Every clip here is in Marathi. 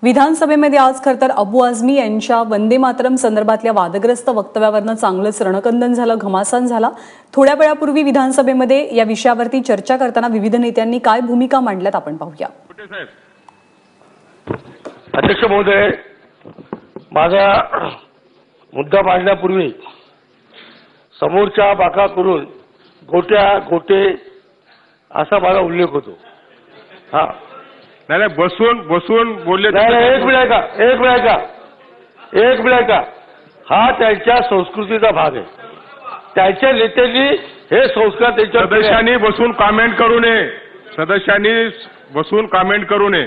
विधानसभेमध्ये आज खरतर अबू आझमी यांच्या वंदे मातरम संदर्भातल्या वादग्रस्त वक्तव्यावरनं चांगलंच रणकंदन झालं, घमासान झाला। थोड्या वेळापूर्वी विधानसभेमध्ये या विषयावरती चर्चा करताना विविध नेत्यांनी काय भूमिका मांडल्यात आपण पाहूया। अध्यक्ष महोदय, माझा मुद्दा मांडण्यापूर्वी समोरच्या बाका करून गोटे असा माझा उल्लेख होतो। हा नाही बसून बोलले। एक मिनिट ऐका। हा त्यांच्या संस्कृतीचा भाग आहे। त्यांच्या नेत्यांनी हे संस्कार त्यांच्या सदस्यांनी बसून कमेंट करू नये।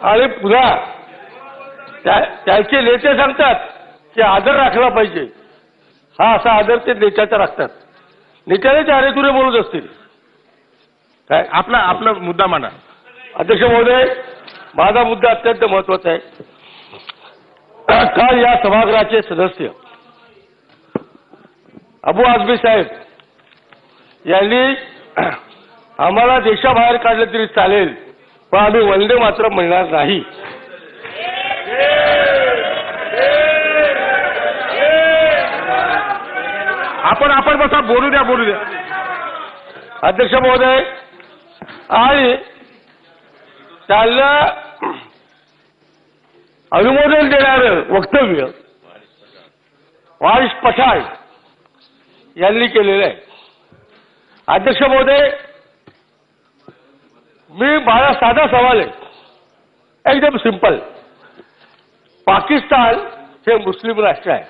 आणि पुन्हा त्यांचे नेते सांगतात की आदर राखला पाहिजे। हा असा आदर ते नेत्याचा राखतात। नेत्याने ते अरे तुरे बोलत असतील। काय आपला मुद्दा मांडा। अध्यक्ष महोदय, माझा मुद्दा अत्यंत महत्वाचा आहे। काल या सभागृहाचे सदस्य अबू आझमी साहेब यांनी आम्हाला देशाबाहेर काढलं तरी चालेल, पण आम्ही वंदे मातरम म्हणणार नाही। आपण बसा, बोलू द्या। अध्यक्ष महोदय, आणि त्याला अनुमोदन देणारं वक्तव्य वारिस पठाण यांनी केलेलं आहे। अध्यक्ष महोदय, माझा साधा सवाल आहे, एकदम सिंपल। पाकिस्तान हे मुस्लिम राष्ट्र आहे।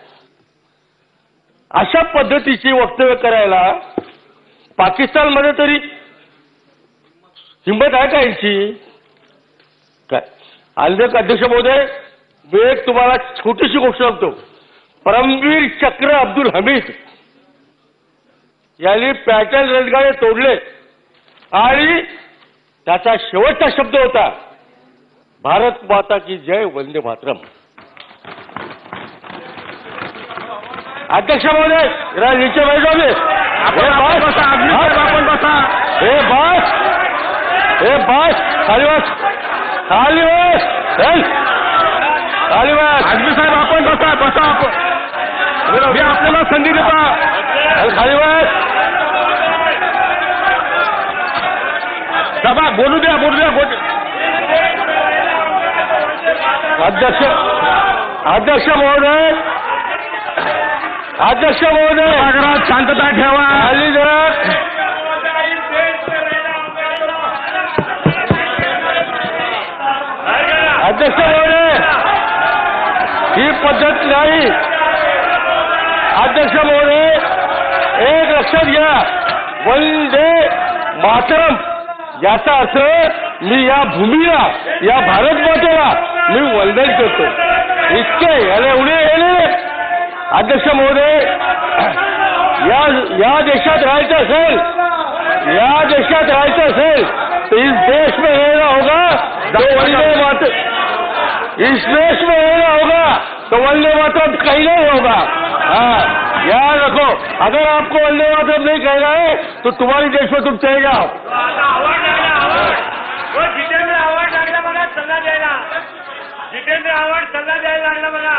अशा पद्धतीची वक्तव्य करायला पाकिस्तानमध्ये तरी हिंमत आहे का यांची? काय अध्यक्ष महोदय, मी एक तुम्हाला छोटीशी गोष्ट सांगतो। परमवीर चक्र अब्दुल हमीद यांनी पॅटर्न रणगाडे तोडले आणि त्याचा शेवटचा शब्द होता भारत माता की जय, वंदे मातरम। अध्यक्ष महोदय, जरा नीचे बैठोगे? आपण बसा। हे बस खाली बस। आझमी साहेब, आपण बसा। मी आपल्याला संधी देतो। खाली बस। सभा बोलू द्या। अध्यक्ष महोदय, सभागृहात शांतता ठेवा। खाली जरा। अध्यक्ष महोदय, ही पद्धत नाही। अध्यक्ष महोदय, एक लक्षात घ्या, वंदे मातरम याचा अर्थ मी या भूमीला, या भारत मातेला मी वंदन करतो, इतके याला एवढे। अध्यक्ष महोदय, या देशात राहायचं असेल तो इस देश में रहना होगा तो वंदे मातरम, इस देश में रहना होगा तो वंदे मातरम कहीं नहीं होगा। हाँ, याद रखो, अगर आपको वंदे मातरम नहीं कहना है तो तुम्हारी देश में तुम चले जाओ। जितेंद्र आव्हाड लागला मला सल्ला द्यायला लागला मला।